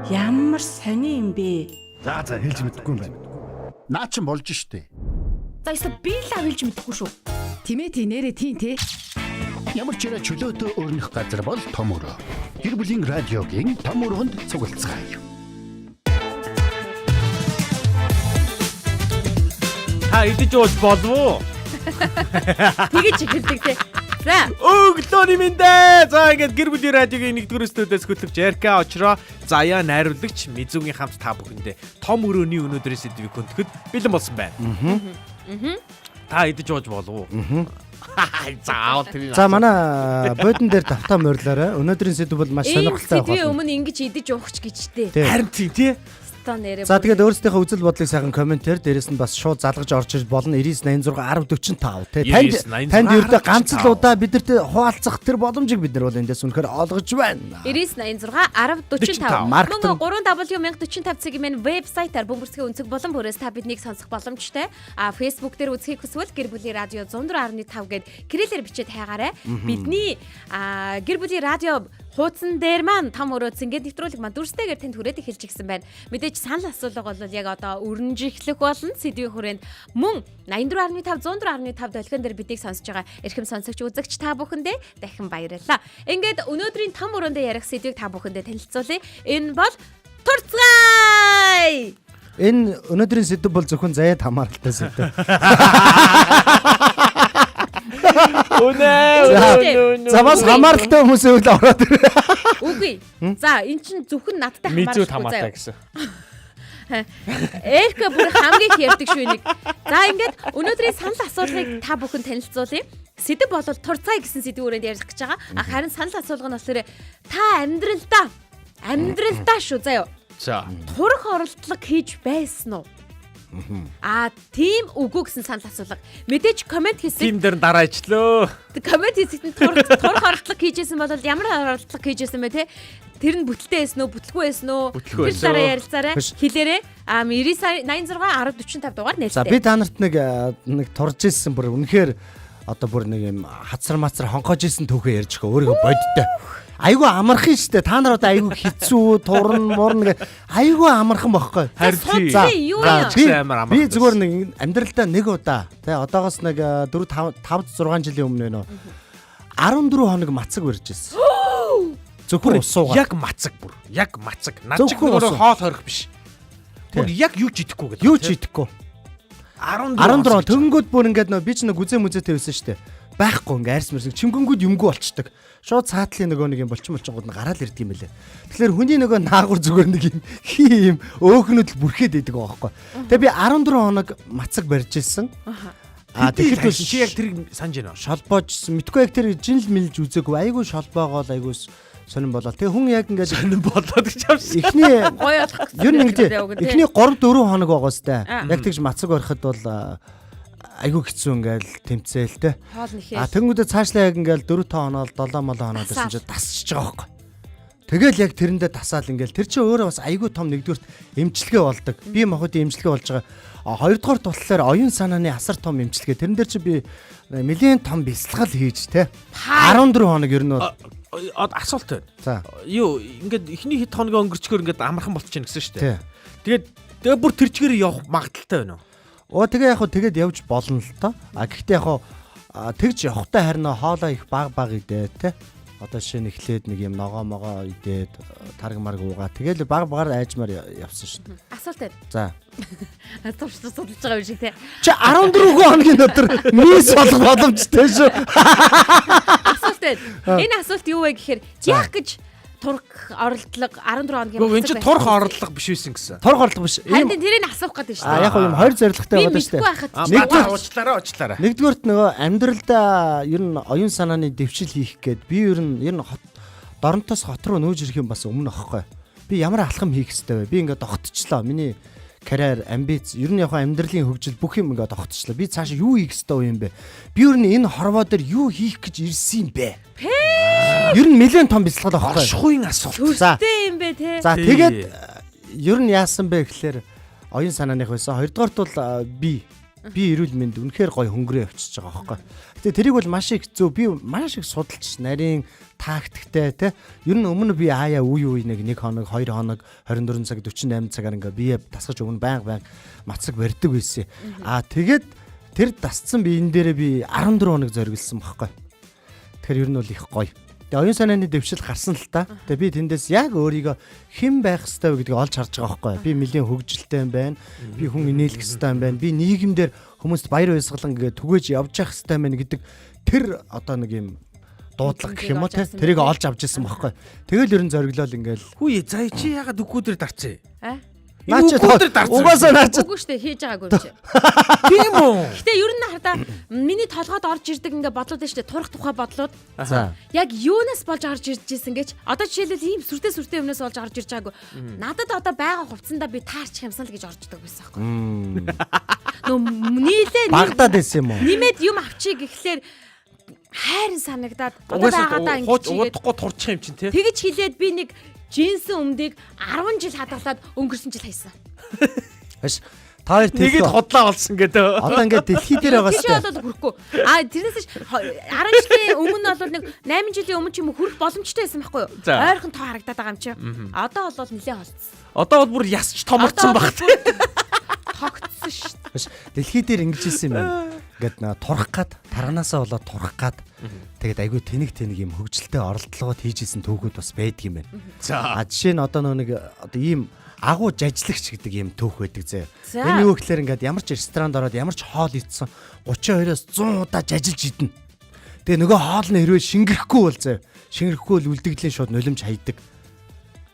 Ямар сони юм бэ? За хэлж мэдэхгүй юм байна. Наа чин болж штэ. За эсвэл би л хэлж мэдэхгүй шүү. Тимээ тий нэрэ тий те. Ямар ч ирэ чөлөөтэй өөрнөх газар бол том өрөө. Гэр бүлийн радиогийн том өрөөнд цуглацгаая. Та идэж ууж болов уу? Тэгэж ихэлдэг те. За. Өглөөний мэндэ. За ингээд гэр бүлийн радиогийн 1-р студиэс хөтлөгч Эрка очроо заяа найруулагч Мизугийн хамт та бүхэндээ том өрөөний өнөөдрийн сэдвийг хөндөд бэлэн болсон байна. Та идэж ууж болов уу? Заавал тэр. За манай бодон дээр давтаа морилоорой. Өнөөдрийн сэдв бол маш сонирхолтой байна. Сэдвийн өмнө ингэж идэж уух ч гэжтэй. Харин тий. За тэгээд өөрсдийнхөө үзэл бодлыг сайхан комментээр дээрэс нь бас шууд залгаж орж ирж болно. 9986 1045 тий. Танд ердөө ганц л удаа бидэрт хуваалцах тэр боломжийг бид нар бол эндээс үнэхээр олгож байна. 9986 1045 мөн 3W1045 цагийн минь вебсайтаар бөмбөрсгийн өнцөг болон бүрээс та биднийг сонсох боломжтой. Facebook дээр үзхийг хүсвэл гэр бүлийн радио 104.5 гээд кириллээр бичээд хайгаарай. Бидний гэр бүлийн радио хуудсан дээр маань том өрөөц ингээд нэвтрүүлэг маань дүрстэйгээр танд хүрээд эхэлж гисэн байна. Мэдээж санал асуулга бол яг одоо өрнжихлэх болно. Сэдвийн хүрээнд мөн 84.5 104.5 долгион дээр биднийг сонсож байгаа эрхэм сонсогч үзэгч та бүхэндээ дахин баярлалаа. Ингээд өнөөдрийн том өрөөндөө ярих сэдвийг та бүхэндээ танилцуулъя. Энэ бол турцгай. Энэ өнөөдрийн сэдв бол зөвхөн заяад хамааралтай сэдв. За бас хамааралтай хүмүүсээ үл ороод ирээ. Үгүй. За эн чинь зөвхөн надтай хамааралтай гэсэн. Эрка бүр хамгийн их ярьдаг шүү энийг. За ингээд өнөөдрийн санал асуулгыг та бүхэн танилцуулъя. Сэдв бол турцгай гэсэн сэдвүүрээр ярих гэж байгаа. Харин санал асуулга нь болохоор та амьдралдаа шүү заяа. За. Турх оролдлого хийж байсан уу? Тийм үгүй гэсэн санал асуулга. Мэдээж комент хийсэн. Тим дээр дараа ичлөө. Комент хийсэн турх оролдлого хийжсэн бол ямар оролдлого хийжсэн бэ те? Тэр нь бүтэлтэй байсан уу, бүтлгүй байсан уу? Тэр дараа ярилцаарай. Хэлээрэй. 9986 1045 дугаар нээлттэй. За би та нарт нэг турж ирсэн бүр үнэхээр одоо бүр нэг юм хацар мацар хонхож ирсэн түүхээ ярьж өгөө өөрийгөө бодтой. Айгу амархан штэ. Та нар одоо айгу хэцүү, турн, мурн гэ айгу амархан бохгүй. Би зүгээр нэг амьдралдаа нэг удаа тий одоогоос нэг 4 5 6 жилийн өмнө нөө 14 хоног мацаг барьж ирсэн. Зөвхөн усуугаа. Яг мацаг бүр. Яг мацаг. Над шиг өөрөө хоол хорих биш. Бүр яг юу ч идэхгүй гэдэг. Юу ч идэхгүй. 14 төнгөөд бүр ингээд нөө би ч нэг үзээ мүзээтэй байсан штэ. Байхгүй ингээ арьс мэрсэг чимгэнгүүд юмгүй болчдөг. Шууд цаатлын нөгөө нэг юм болчмолчонгууд нь гараал ирдэг юм байлээ. Тэгэхээр хүний нөгөө наагур зүгээр нэг юм хий юм өөхнөд л бүрхээд идэг байгаа байхгүй. Тэгээ би 14 хоног мацаг барьж ирсэн. Тэгэхээр чи яг тэрийг санаж байна. Шолбоожсэн. Мэдгүй яг тэр жинл мэлж үзээгүй. Айгүй шолбоогоол айгүй сонирн болоо. Тэгээ хүн яг ингээд сонирн болоод гэж авсан. Эхний гоё болох гэсэн. Юу нэг эхний 3 4 хоног байгаа сте. Яг тэгж мацаг барихад бол айгүй хэцүү ингээл тэмцээлтэй. Тэнгүүдээ цаашлаа яг ингээл 4 5 хоноод 7 мол хоноод гэсэн чинь тасчихж байгаа байхгүй. Тэгэл яг тэрэндээ тасаал ингээл тэр чинь өөрөө бас айгүй том нэгдүгürt эмчилгээ болдог. Би махуудын эмчилгээ болж байгаа. Хоёрдугаар тутлаар оюун санааны асар том эмчилгээ. Тэрэн дээр чи би нэлийн том бясалгал хийж те 14 хоног ер нь бол асуулт байна. За. Юу ингээд эхний хэд хоног өнгөрчгөр ингээд амархан болчихно гэсэн шүү дээ. Тэгээд бүр тэр чигээр явах магадaltaй байна уу? Тэгээ яг хөө тэгээд явж болно л тоо. Гэхдээ яг хөө тэгж явахтай харин хоолоо их баг идээ те. Одоо шинэ эхлээд нэг юм ногоо могоо идээд тарг марг уугаа. Тэгэл баг багаар айжмаар явсан шүү дээ. Асуулт байна. За. Төвч судалж байгаа юм шиг те. Чи 14 хоногийн дотор мис болох боломжтой шүү. Асуулт байна. Энэ асуулт юу вэ гэхээр яах гэж турх оролдлого 14 хоногийн мацаг. Энд чинь турх оролдлого биш байсан гэсэн. Турх оролдлого биш. Харин тэрийг асуух гэдэг шүү дээ. Яг юм хоёр зорилготой байгаа шүү дээ. Уучлаарай. Нэгдүгээрт нөгөө амьдралдаа ер нь оюун санааны дэвшил хийх гээд би ер нь доронтоос хот руу нөөж ирэх юм бас өмнө аахгүй. Би ямар алхам хийх ёстой вэ? Би ингээд огтчлоо. Миний карьер, амбиц, ер нь яг амьдралын хөгжил бүх юм ингээд огтчлоо. Би цаашаа юу хийх ёстой юм бэ? Би ер нь энэ хорвоо дээр юу хийх гэж ирсэн юм бэ? Ер нь нэлээд том бяцлал байхгүй. Оршихуйн асуулт. Зүрхтэй юм бэ те. За тэгээд ер нь яасан бэ гэхээр оюун санааных байсан. Хоёрдугаарт бол би Би эрүүл мэнд үнэхээр гоё хөнгөрөө явчихж байгаа байхгүй. Гэтэ тэрийг бол маш их зөв би маш их судалж нарийн тактиктэй те. Ер нь өмнө би аяа үе нэг хоног 2 хоног 24 цаг 48 цагаар ингээ бие дасгаж өгнө байнга мацаг барьдаг байсан. Тэгээд тэр дасцсан биен дээрээ би 14 хоног зориглсон байхгүй. Тэгэхээр ер нь бол их гоё. Тэгээ оюун санааны дэвшил гарсан л та. Тэгээ би тэндээс яг өөрийгөө хэн байх ёстой вэ гэдгийг олж харж байгаа байхгүй. Би нэлийн хөгжилтэй юм байна. Би хүн инээлэх ёстой юм байна. Би нийгэмдэр хүмүүст баяр баясгалан гэдэг түгээж явж явах ёстой юм байна гэдэг тэр одоо нэг юм дуудлага гэх юм уу те. Тэрийг олж авч ирсэн байхгүй. Тэгэл ерөн зориглол ингээл. Хүү заа чи ягаад үгүүдээр дарцээ? Наач угаасаа наач. Үгүй штэ хийж байгаагүй чи. Тийм үү? Гэтэ ер нь хардаа миний толгойд орж ирдэг ингээ бодлууд нь штэ турах тухай бодлууд. За. Яг юунаас болж орж ирж ийсэн гэж. Одоо жишээлбэл ийм сүртэй юмнаас болж орж ирж байгаагүй. Надад одоо байгаа хувцсандаа би таарчих юмсан л гэж орж идэг байсан байхгүй. Нийлээ багтаад байсан юм уу? Нимэд юм авчиг гэхлээр хайрын санагдаад одоо байгаадаа ингэж удахгүй турчих юм чинь тий. Тэгэж хилээд би нэг джинсэн өмдийг 10 жил хадгалаад өнгөрсөн жил хайсан. Хаш та хоёр тэгээд хотлаа болсон гэдэг. Одоо ингээд дэлхий дээр байгаа шүү. Тийм бол хүрхгүй. Тэрнээс 10 жилийн өмнө бол нэг 8 жилийн өмнө ч юм уу хүрэх боломжтой байсан байхгүй юу? Ойрхон тоо харагдаад байгаа юм чи. Одоо бол нэлээд холцсон. Одоо бол бүр ясч томорцсон баг. Тогтсон шүү. Дэлхий дээр ингэж хэлсэн юм байна. Ингээд турах гад таранаасаа болоод турах гад тэгээд айгүй тэнэг юм хөгжилтэй оролдлогод хийжсэн түүхүүд бас байдаг юм байна. За жишээ нь одоо нэг одоо ийм агуу жажлагч гэдэг юм түүх байдаг зэ. Энэ юу гэхээр ингээд ямар ч ресторанд ороод ямар ч хоол идсэн 32-оос 100 удаа жажилж идэнэ. Тэгээ нөгөө хоолны хэрвээ шингэрэхгүй бол зэ. Шингэрэхгүй бол үлдэгдлийн шууд нулимж хайдаг.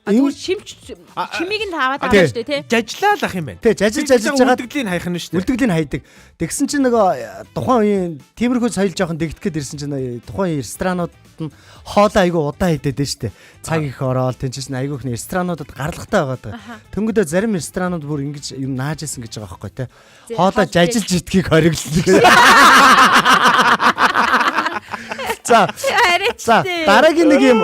Тэгвэл чимийг нь аваад байгаа шүү дээ тий. Жажлаа л ах юм байна. Тий, жажилж байгаа үлдэгдлийн хайх нь шүү дээ. Үлдэгдлийн хайдаг. Тэгсэн чинь нөгөө тухайн үеийн тиймэрхүү соёл жоохон дэгдэх гээд ирсэн чинь тухайн ресторанууд нь хоолоо айгүй удаа хийдэг дээ шүү дээ. Цаг их ороод тэнцсэн айгүй их ресторануудад гаргалтай байгаа. Тэнгүүдээ зарим ресторанууд бүр ингэж юм нааж исэн гэж байгаа байхгүй тий. Хоолоо жажилж идгийг хориглоно. За дараагийн нэг юм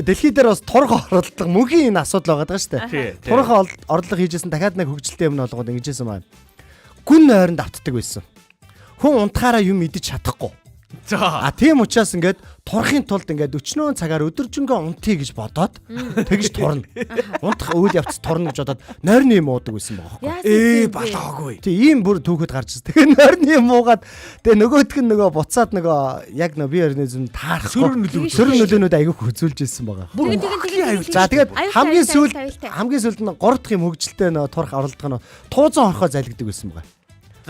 дэлхий дээр бас турах оролдлого мөнхийн энэ асуудал байгаа даа шүү дээ. Турах орлого хийжсэн дахиад нэг хөгжилтэй юм болгоод ингэжсэн маань. Гүн ойронд автдаг байсан. Хүн унтахаараа юм идэж чадахгүй. Тийм учраас ингээд турахын тулд ингээд 40 цагаар өдөржингөө унтъя гэж бодоод тэгж турна. Унтах үйл явц турна гэж бодоод нойрны юм уудаг байсан байгаа байхгүй. Балаагүй. Тийм бүр түүхэд гарч ирсэн. Тэгээ нойрны юм уугаад тэгээ нөгөөтг нь нөгөө буцаад нөгөө яг нөгөө бие организм таарахгүй сөрөг нөлөөнүүд айгүй хөзүүлж ирсэн байгаа. За тэгээд хамгийн сүүлд нь 3 дахь юм хөгжилтэй нөгөө турах оролдого нь туузан орхоо залгидаг байсан байгаа.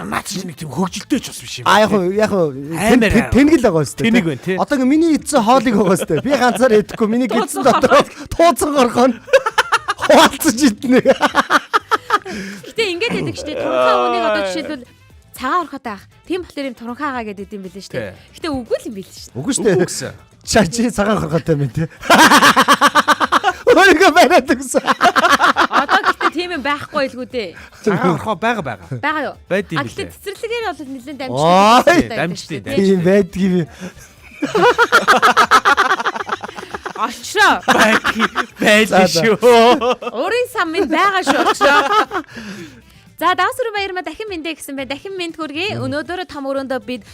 Наад чи нэг тийм хөгжилтэй ч бас биш юм. Яг тэнгэл байгаа өстэй. Тэнийг байна тий. Одоо миний идсэн хоолыг байгаа өстэй. Би ганцаар идэхгүй миний гидсэн дотор тууцан горхоо хуваалцаж идэнэ. Гэтэ ингэж идэг штэ. Туранхаа хүнийг одоо жишээлбэл цагаан орхотой ах. Тийм болохоор юм туранхаагаа гэдэг юм билээ штэ. Гэтэ үгүй л юм билээ штэ. Үгүй штэ. Чи цагаан орхотой юм тий. Өөрийгөө бариад гэсэн. Одоо гэхдээ тийм юм байхгүй илгүү дээ. Цагаан орхоо байгаа. Байгаа юу? Байд юм билээ. Гэхдээ цэцэрлэгээр бол нэлээд дамжтай. Дамжтай. Тийм байдгийг юм. Очроо. Байл шүү. Өөрийн сан минь байгаа шүү очроо. За давсруу баярмаа дахин мэндэ гэсэн бай. Дахин мэнд хүргэе. Өнөөдөр том өрөөндөө бид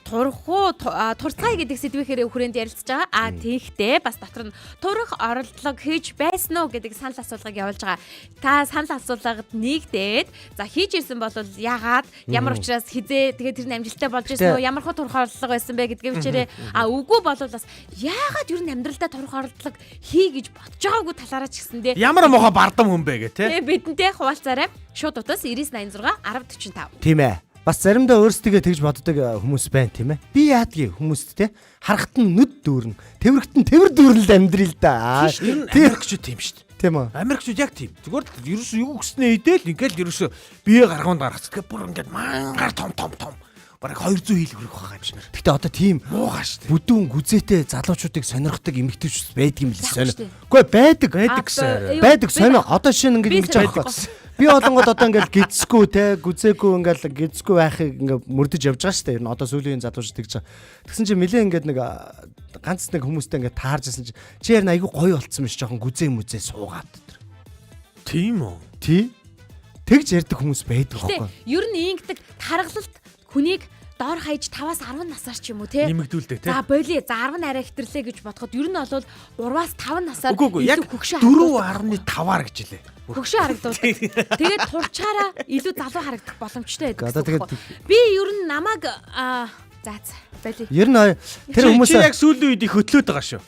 турцгай гэдэг сэдвээр хүрээнд ярилцж байгаа. Тэгэхдээ бас дотор нь турах оролдлого хийж байсан уу гэдэг санал асуулгыг явуулж байгаа. Та санал асуулгад нэгдээд за хийж ирсэн бол яагаад ямар учраас хизээ тэгээд тэр нь амжилттай болж ирсэн үү ямар хөө турах оролдлого байсан бэ гэдгийг бичээрэй. Үгүй бол бас яагаад ер нь амьдралдаа турах оролдлого хий гэж бодож байгаагүй талаараа ч гэсэндээ ямар мохоо бардам хүн бэ гэх те. Бидэнтэй хуваалцаарай. Шууд утас 9986 1045. Тийм ээ. Бас заримдаа өөрсдөө тэгж боддог хүмүүс байна тийм ээ. Би яадгийг хүмүүст те харахад нь нүд дүүрнэ. Тэврэгт нь тэвэр дүүрнэл амьдрий л да. Америкчууд тийм шүү дээ. Тийм үү? Америкчууд яг тийм. Зүгээр л ерөөсөө юу гэснээ идэл ингээл ерөөсөө бие гаргуунд гаргацгаа бүр ингээд мангаар том. Бараг 200 хил хүрэх байгаа юм шиг. Гэтэ одоо тийм муугаа шүү дээ. Бүдүүн гүзээтэй залуучуудыг сонирхдаг эмэгтэйчүүд байдаг юм л сонио. Үгүй байдаг гэсэн. Байдаг сонио. Одоо шинэ ингээд ингэж байгаа байхгүй. Би олонгод одоо ингээд гидсгүй те гүзээгүй ингээд гидсгүй байхыг ингээд мөрдөж явж байгаа шүү дээ. Ер нь одоо сүүлийн залуучууд тэгж байгаа. Тэгсэн чинь нэлээ ингээд нэг ганц нэг хүмүүстэй ингээд тааржсэн чинь чи яар айгүй гоё болцсон биш жоохон гүзээ мүзээ суугаад. Тийм үү? Тий. тэгж ярьдаг хүмүүс байдаг байхгүй. Ер нь ингэдэг таргалалт хүнийг доор хаяж 5-аас 10 насаар ч юм уу те нэмэгдүүлдэг те. За боли за 10 арай хэтэрлээ гэж бодоход ер нь бол 3-аас 5 насаар илүү хөгшөө 4.5-аар гэж хэлээ. Хөгшөө харагдуулдаг. Тэгээд турчаараа илүү залуу харагдах боломжтой байдаг. Би ер нь намайг заац боли. Ер нь тэр хүмүүс яг сүүлийн үед их хөтлөөд байгаа шүү.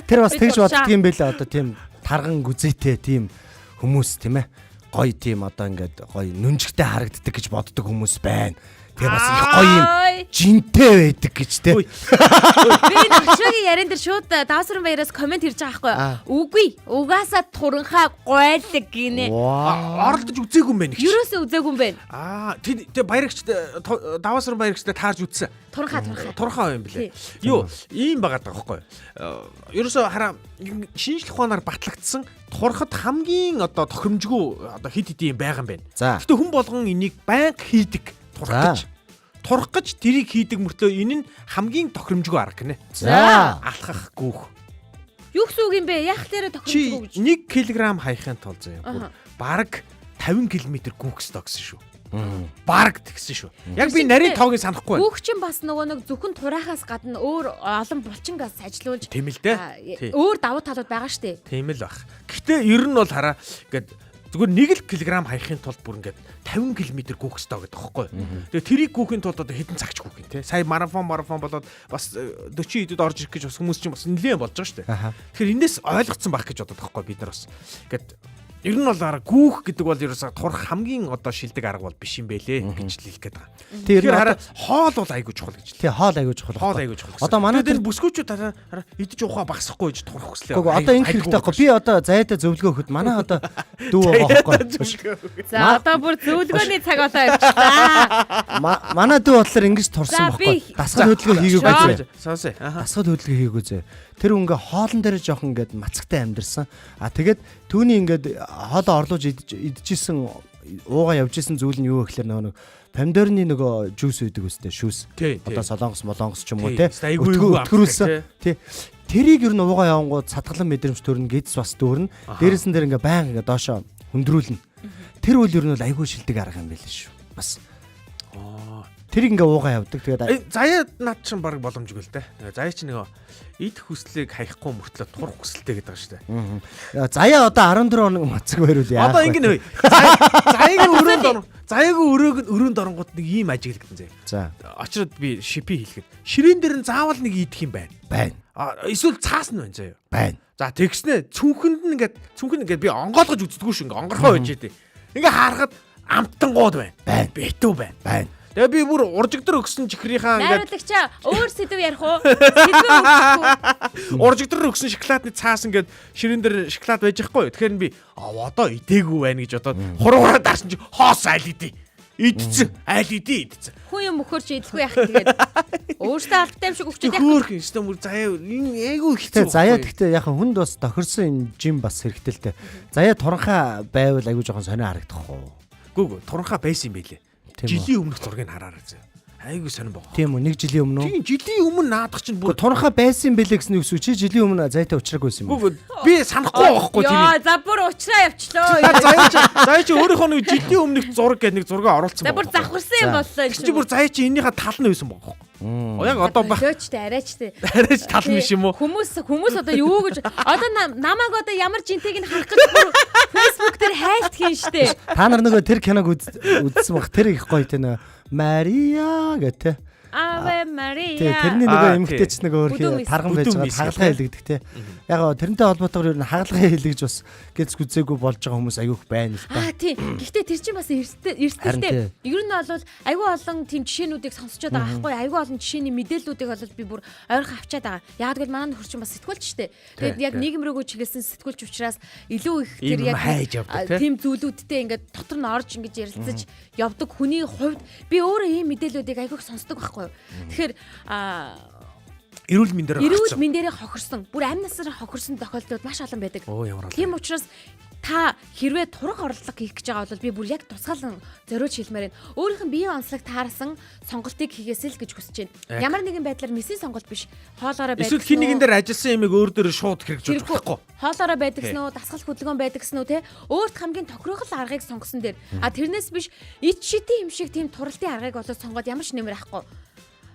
Тэр бас тэгж боддог юм байлаа одоо тийм тарган гүзээтэй тийм хүмүүс тийм ээ. Гоё тийм одоо ингээд гоё нүнжигтэй харагддаг гэж боддог хүмүүс байна. Тэгээ бас их гоё юм жинтэй байдаг гэж те. Би начрын ярен дээр шууд давсрын баяраас комент ирж байгаа байхгүй. Үгүй. Угаасаа туранхаа гойлог гинэ. Оролдож үзээгүй юм байна гэж. Юурээсээ үзээгүй юм байна. Тэг баярагчд давсрын баярагчд таарж үзсэн. Туранхаа юм блэ. Юу ийм байгаад байгаа байхгүй. Ерөөсөө хараа шинжлэх ухаанаар батлагдсан турхад хамгийн одоо тохиромжгүй одоо хид хид юм байгаа юм байна. Гэхдээ хүн болгон энийг байнга хийдэг. Турах гэж тэрийг хийдэг мөртлөө энэ нь хамгийн тохиромжгүй арга гинэ. За алхах гүүх. Юу гэсэн үг юм бэ? Яах дээр тохиромжгүй гэж. 1 кг хайхын тулд заяа. Бараг 50 км гүүх ёстой гэсэн шүү. Бараг тэгсэн шүү. Яг би нарийн тоогийг санахгүй байна. Гүүх чинь бас нөгөө нэг зөвхөн турахаас гадна өөр олон булчингаас ажиллуулж тийм л дээ. Өөр давуу талууд байгаа штэ. Тийм л баг. Гэхдээ ер нь бол хараа ингээд зүгээр 1 кг хайхын тулд бүр ингээд 50 км гүүх ёстой гэдэг байхгүй. Тэгээ тэрийг гүүхийн тулд одоо хэдэн цагч гүүх юм те. Сая марафон болоод бас 40 идэд орж ирэх гэж бас хүмүүс чинь бас нэлээд болж байгаа шүү дээ. Тэгэхээр энэс ойлгоцсон байх гэж бодоод байхгүй бид нар бас. Ингээд ер нь бол гүүх гэдэг бол ерөөсө турах хамгийн одоо шилдэг арга бол биш юм бэлээ гэж хэлэх гээд байгаа. Тэгэхээр хараа хоол бол айгүй чухал гэж. Тий, хоол айгүй чухал. Одоо манай дээр бүсгүүчүүд хараа идэж уугаа багсахгүй гэж турах хүслээ. Гэхдээ одоо ингэ хэрэгтэй байхгүй. Би одоо зайдаа зөвлөгөө өгөхөд манай одоо дүү байгаа байхгүй. За одоо бүр зөвлөгөөний цаг одоо явчихлаа. Манай дүү бодлоор ингэж турсан байхгүй. Дасгал хөдөлгөөн хийгээгүй зэ. Сонсоо. Дасгал хөдөлгөөн хийгээгүй зэ. Тэр ингээ хоолн дээр жоохон ингээд мацагтай амьдэрсэн. Тэгээд түүний ингээд хоолоо орлуулж идчихсэн уугаа явжсэн зүйл нь юу гэхээр нөгөө помидорны нөгөө жуус үйдэг үстэй шүүс. Одоо солонгос ч юм уу те. Өтгөрүүлсэн. Тий. Тэрийг ер нь уугаа явангууд садгалан мэдрэмж төрнө гэдс бас дүүрнэ. Дээрээс нь дээр ингээ баян ингээ доошоо хөндрүүлнэ. Тэр үл ер нь айгүй шилдэг арга юм байл шүү. Бас. Тэрийг ингээ уугаа явдаг. Тэгээд заяа над чинь баг боломжгүй л дээ. Заяа чи нөгөө идэх хүслийг хаяхгүй мөртлөө турах хүсэлтэй гэдэг шүү дээ. Заяа одоо 14 хоног мацаг байрул яа. Одоо ингэ нөө. Заяагийн өрөөнд оронгууд нэг ийм ажиглагдсан заяа. За. Очроод би шипи хэлэхэд ширээн дээр нь заавал нэг идэх юм байна. Эсвэл цаас нь байна заяа. Байна. За тэгснэ цүнхэнд нь ингээд би онгоолгож үздэггүй шүү ингээ онгорхоо байж дээ. Ингээ харахад амттангууд байна. Битүү байна. Тэгээ би бүр уржигдэр өгсөн чихрийнхаа ингээд найруулагчаа өөр сэдв ярих уу? Сэдвээ өгөхгүй. Уржигдэр өгсөн шоколадны цаас ингээд ширээн дээр шоколад байж байхгүй. Тэгэхээр би одоо идээгүй байна гэж бодоод хуруугаар даасан чи хоос айл идэ. Идсэн. Айл идэ. Хүн юм өхөрч идэхгүй яах тэгээд өөртөө албатай юм шиг өгчөөд яах. Хөөх юм шүү дээ. Заяа айгүй хэцүү. Заяа гэхдээ яхаа хүнд бас тохирсон энэ жим бас хэрэгтэй л дээ. Заяа туранхаа байвал айгүй жоохон сонио харагдах уу? Гүг туранхаа байсан юм билэ. Жилийн өмнөх зургийг хараарай зэ. Айгүй сонирн баг. Тийм үү, 1 жилийн өмнө үү? Тийм, жилийн өмнө наадах чинь бүр туранхаа байсан бэлээ гэсэн үг шүү. Чи жилийн өмнө зайтай уулзраг байсан юм уу? Би санахгүй байхгүй тийм. Яа, за бүр уучраа явчлаа. Заяа чи өөрийнхөө нэг жилийн өмнөх зураг гэдэг нэг зураг оруулсан баг. За бүр завхарсан юм боллоо энэ. Чи бүр заяа чи энийхээ тал нь байсан баг. Яг одоо баг. Арайч тал нь биш юм уу? Хүмүүс одоо юу гэж одоо намайг одоо ямар жинтийг нь харах гэж бүр Facebook дээр хайлт хийн штэ. Та нар нөгөө тэр киног үзсэн баг. Тэр их гоё тэнэ. Мария гэдэг. Аве Мария. Тэрний нөгөө эмгтээч нөгөө тарган байж байгаа хагалгаа хэлэгдэх те. Яг гоо тэрнтэй холбоотойгоор ер нь хагалгаа хэлэгж бас гэлц гүзээгүй болж байгаа хүмүүс аягүй байна л та. Тийм. Гэхдээ тэр чинь бас эрсдэлтэй. Ер нь бол аягүй олон тийм жишээнүүдийг сонсчод байгаа байхгүй. Аягүй олон жишээний мэдээллүүдийг бол би бүр ойрхон авчаад байгаа. Яг гэвэл манай нөхөр чинь бас сэтгүүлч штэ. Тэгээд яг нийгэм рүүгөө чиглэсэн сэтгүүлч учраас илүү их тэр яг тийм зүйлүүдтэй ингээд дотор нь орж ингэж ярилцаж явдаг хүний хувьд би өөрөө ийм мэдээллүүдийг аягүй сонсдог байхгүй. Тэгэхээр эрүүл мэндээр эрүүл мэндээрээ хохирсон. Бүр амь насаараа хохирсон тохиолдол маш олон байдаг. Тийм учраас та хэрвээ турах орлого хийх гэж байгаа бол би бүр яг тусгаалan зориулж хэлмээр байна. Өөрийнх нь биеийн онцлог таарсан сонголтыг хийгээсэй л гэж хүсэж байна. Ямар нэгэн байдлаар мессийн сонголт биш. Хоолоороо байдаг. Эсвэл хин нэгэн дээр ажилласан юмыг өөр дөр шууд хэрэгжүүлж болохгүй. Хоолоороо байдаг гэсэн үү, дасгал хөдөлгөөн байдаг гэсэн үү те. Өөрт хамгийн тохирохол аргыг сонгосон дээр. Тэрнээс биш ид шидийн юм шиг тийм туралтын аргыг олоод сонгоод ямар ч нэмэр ахгүй.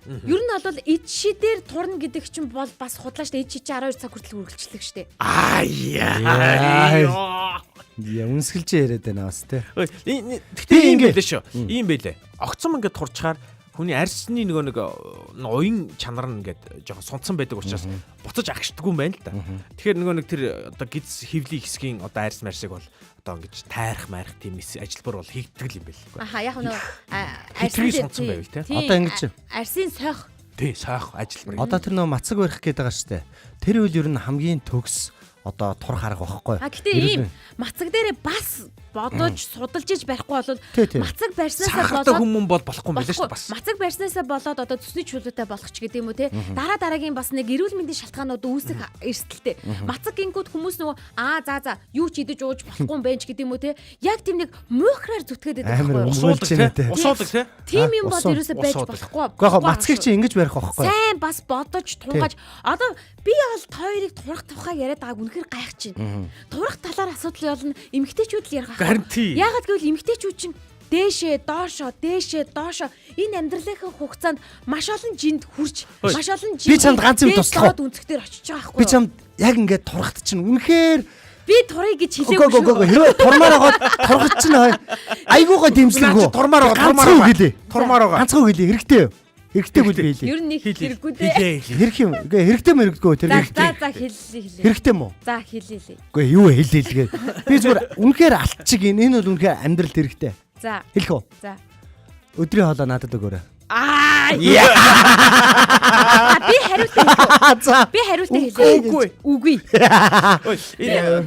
Ер нь бол ид шидээр турна гэдэг чинь бол бас худлаа штэ. Ид шид 12 цаг хүртэл үргэлжлэх штэ. Яа үнсгэлж яриад байна бас те. Тэгтээ ийм байлээ шүү. Ийм байлээ. Огцом ингээд турчаар хүний арьсны нэг уян чанар нь ингээд жоохон сунцсан байдаг учраас буцаж агшдаггүй юм байна л да. Тэгэхээр нэг тэр одоо гиз хөвлийн хэсгийн одоо арьс марсыг бол одоо ингэж тайрах марих тийм ажилбар бол хийгдэг юм байл. Яг нэг арьсны сунцсан байвал те. Одоо ингэж арьсын сойх. Тий, сойх ажилбар. Одоо тэр нөө мацаг барих гээд байгаа штэ. Тэр үйл ер нь хамгийн төгс одоо турх арга байхгүй. Гэтэ ийм мацаг дээрээ бас бодож судалж иж барихгүй бол мацаг барьснаасаа болоод хүмүүс бол болохгүй юм байна шүү дээ бас. Мацаг барьснаасаа болоод одоо цусны чулуутай болох ч гэдэг юм уу те. Дараагийн бас нэг эрүүл мэндийн шалтгаанууд үүсэх эрсдэлтэй. Мацаг гингүүд хүмүүс нөгөө за юу ч идэж ууж болохгүй юм байна ч гэдэг юм уу те. Яг тийм нэг муухраар зүтгээд байдаг байхгүй. Усуудаг те. Тийм юм бол ерөөсөй байж болохгүй. Гэхдээ мацгийг чи ингэж барих байхгүй. Сайн бас бодож тунгааж одоо би бол хоёрыг турах тухай яриад байгааг үнэхээр гайхаж байна. Турах талаар асуудал болно. Эмэгтэйчүүд л ярих. Яагаад гэвэл эмэгтэйчүүд чинь дээшээ доошоо энэ амьдралынхаа хугацаанд маш олон жинд хүрч маш олон жинд би чамд ганц юм туслах үнцгтэр очиж байгаа байхгүй. Би чамд яг ингээд турахт чинь үнэхээр би турыг гэж хэлээгүй шүү. Хэрвээ турмаар байгаа турахт чинь айгуугаа дэмжлэггүй. Турмаар байгаа. Ганцхан хэлээ хэрэгтэй. Хэрэгтэй бүл биелээ. Ер нь их хэрэггүй дээ. Хэрэг юм. Хэрэгтэй мэрэгдгүй тэр хэрэгтэй. За хэлээ. Хэрэгтэй мó? За хэлээ. Үгүй юу хэлээлгээ. Би зүгээр үнэхээр алтчиг энэ бол үнэхээр амьдралд хэрэгтэй. За. Хэлэх үү? За. Өдрийн хоолой надад өгөөрэй. Би хариултаа хэлээ. Үгүй.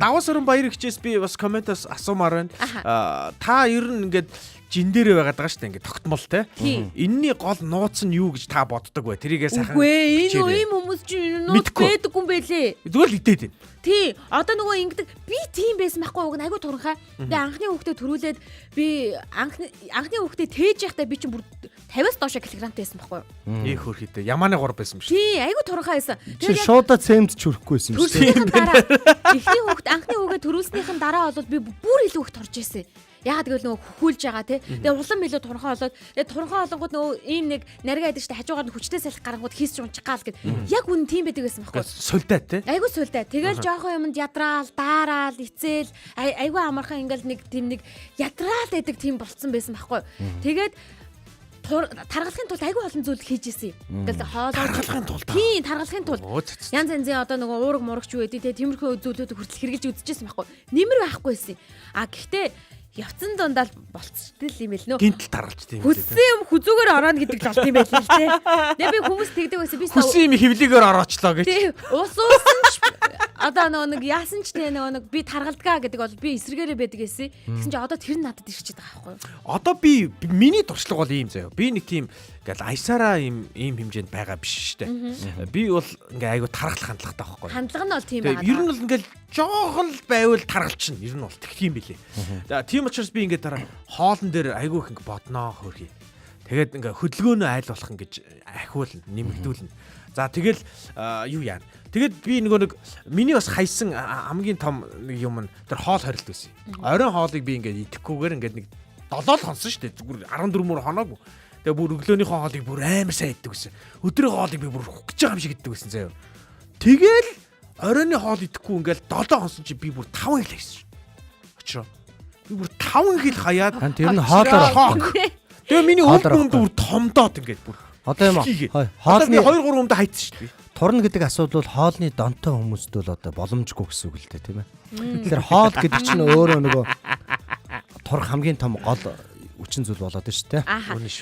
Даваас өрн баяр хичээс би бас комментоос асуумаар байна. Та ер нь ингээд жин дээрээ байгаад байгаа шүү дээ ингээд тогтмол те. Энийний гол нууц нь юу гэж та боддог вэ? Тэрийгээ сайхан. Үгүй энэ хүмүүс чинь нууц байдаггүй юм байлээ. Зүгээр л идээд байна. Тий. Одоо нөгөө ингэдэг би тийм байсан байхгүй уг айгу туранхаа. Тэгээ анхны хүүхдээ төрүүлээд би анхны хүүхдээ тээж явахдаа би чинь бүр 50-аас доош килограмтай байсан байхгүй юу? Их хөрхийтэй. Ямааны 3 байсан биш. Тий, айгу туранхаа байсан. Тэгээ шуудаа цемд чүрхэхгүй байсан юм шиг. Эхний хүүхд анхны хүүгээ төрүүлснийхэн дараа бол би бүр илүү их турж ирсэн. Яагаад гэвэл нөгөө хөхүүлж байгаа тий. Тэгээ улам илүү туранхаа болоод тэгээ туранхаа болонгууд нөгөө ийм нэг нарийн айдаг штэ хажуугаар нь хүчтэй салхи гарангууд хийсч унчихгаал гэд. Яг үнэн тийм байдаг байсан байхгүй. Сулдаа тий. Айгу сулдаа. Тэгэл жоохон юмд ядраал, даараал, эцэл айгу амархан ингээл нэг тийм нэг ядраал байдаг тийм болцсон байсан байхгүй. Тэгээд таргалахын тулд айгүй олон зүйл хийж ирсэн юм. Ингээл таргалахын тулд. Тийм, таргалахын тулд. Янз янзын одоо нөгөө уураг мурагч юу гэдэг те тиймэрхүү зүйлүүд хүртэл хэрэгжилж үзчихсэн байхгүй. Нэмэр байхгүйсэн. Гэхдээ явцсан дундаа болцтой юм бэл нөө. Гинтл таргалж тийм. Хүссэн юм хүзүүгээр орооно гэдэг л болт юм байл л те. Тэгээ би хүмүүс тэгдэг байсан. Би хүссэн юм хөвлөгээр ороочлоо гэж. Тийм. Уусан ч одоо нэг яасан ч нэг би таргалдгаа гэдэг бол би эсрэгээрээ байдаг гэсэн. Тэгсэн чи одоо тэр надад ирчээд байгаа байхгүй юу? Одоо би миний туршлага бол ийм заяа. Би нэг тийм ингээл аясаараа ийм хэмжээнд байгаа биш штэ. Би бол ингээ айгу таргалах хандлагатай байхгүй юу? Хандлага нь бол тийм байгаа. Ер нь бол ингээл жоохон л байвал таргалчихна. Ер нь бол тэгх юм билээ. За тийм учраас би ингээ дараа хоолн дээр айгу их ингээ бодноо хөрхий. Тэгээд ингээ хөдөлгөөнөө айл болох ингэж ахиулна, нэмэгдүүлнэ. За тэгэл юу яана. Тэгээд би нэг миний бас хайсан хамгийн том юм нь тэр хоол хорилт байсан. Оройн хоолыг би ингээ идэхгүйгээр ингээ нэг 7 хонсон шүү дээ. Зүгээр 14 мөр хоноогүй. Тэгээ бүр өглөөнийхөө хоолыг бүр амар сайн иддэг гэсэн. Өдрийн хоолыг би бүр хукж байгаа юм шиг иддэг гэсэн заяа. Тэгэл оройны хоол идэхгүй ингээл 7 хонсон чи би бүр 5 хил хийсэн шүү. Очроо. Би бүр 5 хил хаяад тэр нь хоолоор. Тэгээ миний өмнө бүр томдоод ингээд бүр. Одоо юм хоолны 2-3 өмдө хайцсан шүү дээ. Турна гэдэг асуудал бол хоолны донтой хүмүүст бол одоо боломжгүй гэсэн үг л дээ тийм ээ. Тэгэхээр хоол гэдэг чинь өөрөө нөгөө турх хамгийн том гол хүчин зүйл болоод шүү дээ.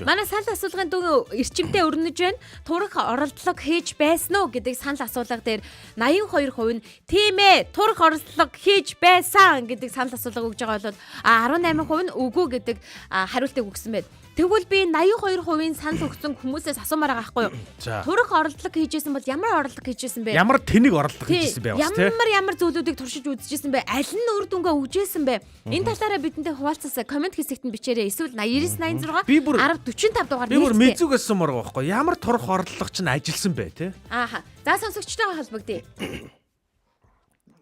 Манай санал асуулгын дүү эрчимтэй өрнөж байна. Турх оролдлого хийж байсан уу гэдэг санал асуулга дээр 82% нь тийм ээ турх оролдлого хийж байсан гэдэг санал асуулга өгж байгаа бол 18% нь үгүй гэдэг хариултыг өгсөн байна. Тэгвэл би 82% санал өгсөн хүмүүсээс асуумаар байгаа байхгүй юу? Турах оролдлого хийжсэн бол ямар оролдлого хийжсэн бэ? Ямар тэнэг оролдлого хийжсэн бэ бас тий? Ямар зүйлүүдийг туршиж үзчихсэн бэ? Аль нь үр дүнгээ өгжсэн бэ? Энэ талаараа бидэнтэй хуваалцаасаа комент хэсэгт нь бичээрэй. Эсвэл 9986 1045 дугаар би бүр мэдзүгээс сумаар байгаа байхгүй юу? Ямар турах оролдлого чинь ажилласан бэ тий? Ааха. За сонсогчтойгоо холбогдъё.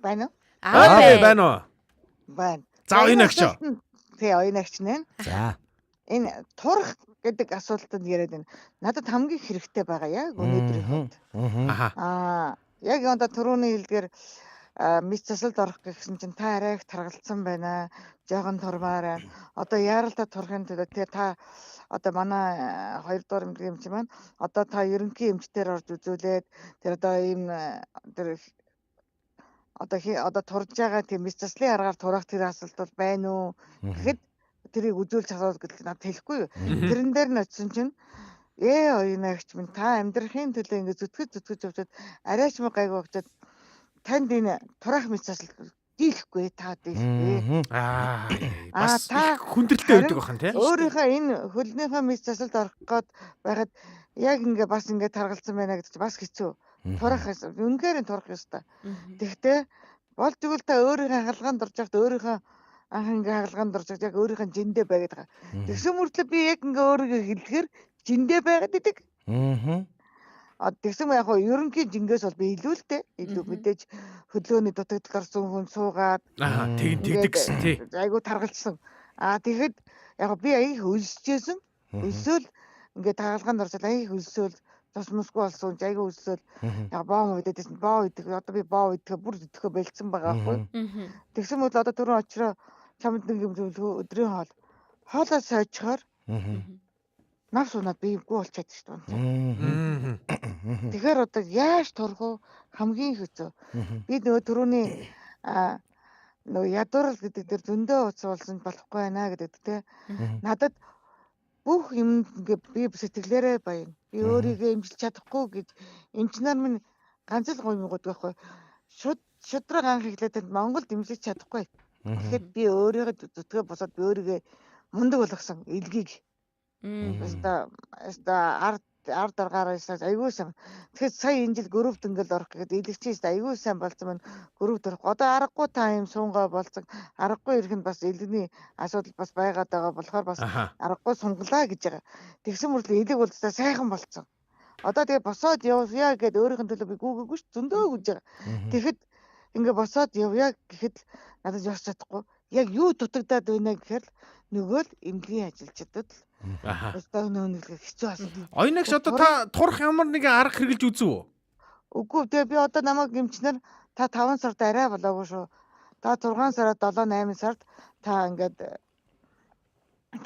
Байна уу? Байна уу? Байна. За оюунагч. Тий, оюунагч нэ. За. Энэ турах гэдэг асуултанд яриад байна. Надад хамгийн хэрэгтэй байгаа яг өнөөдрийн хувьд. Яг одоо түрүүний хэлдгээр мис засалд орох гэсэн чинь та арай их таргалцсан байна. Жогон турмаар. Одоо яаралтай турахын төлөө та одоо манай 2 дугаар эмнэлгийн эмч маань одоо та ерөнхий эмчтэр орж үзүүлээд тэр одоо ийм тэр одоо турж байгаа тийм мис заслын аргаар турах тэр асуулт бол байна уу гэхэд тэрийг үзүүлж асуух гэдэг надад хэлэхгүй юу. Тэрэн дээр нь очисон чинь оюунагч минь та амьдрахын төлөө ингэ зүтгэж явчаад арайч муу гайгүй очиод танд энэ турах мис засал дийлэхгүй та дийлэхгүй. Бас хүндрэлтэй байдаг бахан тий. Өөрийнхөө энэ хөлнийхөө мис засалд орох гээд байгаад яг ингээ бас ингээ таргалцсан байна гэдэг чинь бас хэцүү. Турах үнэхээр турах ёстой. Тэгтээ болж игэл та өөрийнхөө хаалгаанд орж явахад өөрийнхөө анх ингээ хаалгаанд орж яг өөрийнхөө жиндээ байгаад байгаа. Тэгсэн мөртлөө би яг ингээ өөрийгөө хэлэхээр жиндээ байгаад идэг. Тэгсэн яг ерөнхий жингээс бол би илүү л дээ. Илүү мэдээж хөдөлгөөний дутагдал орсон хүн суугаад тэгдэг гэсэн тий. Айгу таргалцсан. Тэгэхэд яг би аяг өлсөжсэн. Өлсөөл ингээ тагалгаанд орсол аяг өлсөөл тос мөсгүй болсон айгу өлсөөл яг боо мэдээсэн боо идэх одоо би боо идэхэ бүр идэхэ бэлдсэн байгаа байхгүй. Тэгсэн мэт одоо түрүүн очроо чамд нэг юм зөвлөгөө өдрийн хоолоо сойчхоор навс унаад биегүй болчиход шүү дээ. Тэгэхээр одоо яаж турах вэ? Хамгийн хэцүү. Би нөгөө түрүүний нөгөө ядуурл гэдэг дээр зөндөө уц болсон болохгүй байна гэдэг те. Надад бүх юм ингээ би сэтгэлээрээ баяна. Би өөрийгөө эмчилж чадахгүй гэж эмчнэр минь ганц л гоё юм байдаг байхгүй. Шудраг анх эхлээд Монголд эмчилж чадахгүй. Тэгэхэд би өөрийгөө зүтгээ босоод би өөрийгөө мундаг болгосон илгийг. Ард аргаараас аягуулсан. Тэгэхээр сая энэ жил группт ингээл орох гэдэг илэгчээс аягуулсан болсон маань группт орох. Одоо аргагүй та юм сунгай болсон. Аргагүй ирэхэд бас илэгний асуудал бас байгаад байгаа болохоор бас аргагүй сунгалаа гэж байгаа. Тэгсэн мөртлөө илэг болцоо сайхан болсон. Одоо тэгээ босоод явъя гэд өөрийнх нь төлөө би гүгэггүй ш зөндөө гэж байгаа. Тэгэхэд ингээ босоод явъя гэхэд надад явж чадахгүй. Яг юу дутагдаад байна гэхээр нөгөө л эмнэлгийн ажилчдад өстөө нөөнөлгөх хэцүү асуулт. Оюунагч одоо та турах ямар нэгэн арга хэрэглэж үзв үү? Үгүй тэгээ би одоо намайг эмчнэр та 5 сард арай болоогүй шүү. Та 6 сард 7-8 сард та ингээд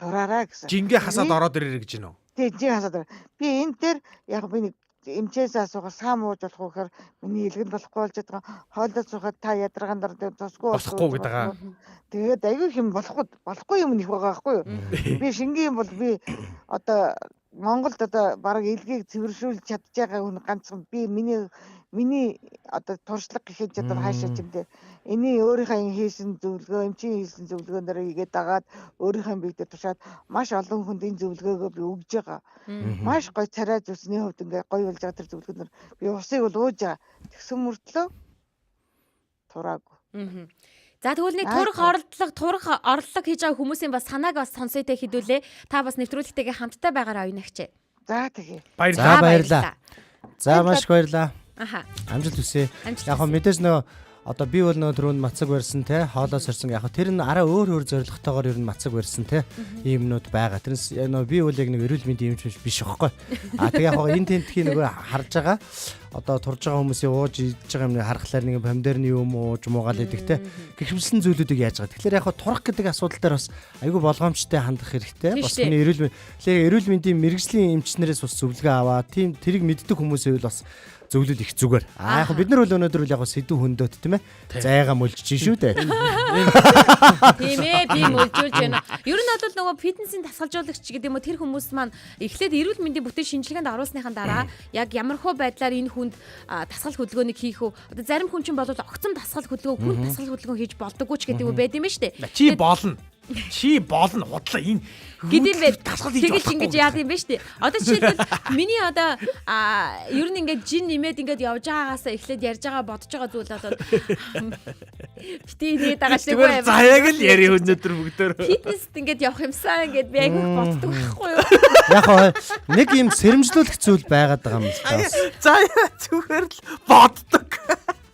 тураарай гэсэн. Жингээ хасаад ороод ирээрэй гэж гинөө. Тий, жингээ хасаад. Би энэ дээр яг би нэг эмчээс асуухаар саа мууж болох уу гэхээр миний илгэн болохгүй болж байгаа. Хоолой суухад та ядаргаанд ордог тусгүй болохгүй гэдэг байгаа. Тэгээд аюу хэм болохгүй юм нэх байгаа байхгүй юу? Би шингийн бол би одоо Монголд одоо бараг илгийг цэвэршүүлж чадж байгаа хүн ганцхан би миний одоо туршлага гэхэд одоо хаашаа ч юм дээ. Эний өөрийнхөө хийсэн зөвлөгөө, эмчийн хийсэн зөвлөгөөнөөр игээд дагаад өөрийнхөө бие дээр тушаад маш олон хүнд энэ зөвлөгөөгөө би өгж байгаа. Маш гоё царай зүсний хувьд ингээ гоё болж байгаа тэр зөвлөгөөнөөр би усыг бол ууж байгаа. Тэгсэн мөртлөө тураагүй. За тэгвэл нэг турах орлого хийж байгаа хүмүүсийн бас санааг бас сонсоётой хэдүүлээ. Та бас нэвтрүүлэгтэйгээ хамтдаа байгаараа оюунагч. За тэгье. Баярлалаа. За маш их баярлалаа. Амжилт хүсье. Яг хөө мэдээж нөгөө одоо би бол нөгөө түрүүнд мацаг барьсан те хоолоо сорсон яг тэр нь араа өөр зорилготойгоор ер нь мацаг барьсан те ийм юмнууд байгаа. Тэрнээс нөгөө би бол яг нэг эрүүл мэндийн эмч биш байхгүй. Тэгээ яг энэ тентхийн нөгөө харж байгаа одоо турж байгаа хүмүүсийн ууж идж байгаа юмны харахлаар нэг помидорны юм ууж муугаал идэх те гихмсэн зүйлүүдийг яаж байгаа. Тэгэхээр яг турах гэдэг асуудал дээр бас айгүй болгоомжтой хандах хэрэгтэй. Бас хүний эрүүл мэндийн мэрэгжлийн эмчнэрээс бас зөвлөгөө аваа. Тийм тэрийг мэддэг хүмүүсээ бас зөвлөл их зүгээр. Яг бид нар бол өнөөдөр яг сэдв хөндөд тийм ээ. Зайгаа мөлжиж шүү дээ. Тийм ээ, би мөлжүүлж байна. Ер нь бол нөгөө фитнесийн дасгалжуулагч гэдэг юм уу тэр хүмүүс маань эхлээд эрүүл мэндийн бүтээл шинжилгээнд оруулсныхан дараа яг ямархуу байдлаар энэ хүнд дасгал хөдөлгөөнийг хийх үү? Одоо зарим хүн чинь бол огцом дасгал хөдөлгөөн, хүн дасгал хөдөлгөөн хийж болдоггүй ч гэдэг юм байд юм ба штэ. Чи болно. Чи болно худлаа энэ гэдэм бай. Тэгэж ингэж яад юм байна шүү дээ. Одоо жишээлбэл миний одоо ер нь ингээд жин нэмээд ингээд явж байгаагаасаа эхлээд ярьж байгаа бодож байгаа зүйл болоод бити нээд байгаа шүү дээ. За яг л яри өнөөдөр бүгдөө. Фитнест ингээд явах юмсан ингээд би айгүй боддог байхгүй юу? Яг хоо нэг юм сэрэмжлүүлэх зүйл байгаад байгаа юм л та. За зүгээр л боддог.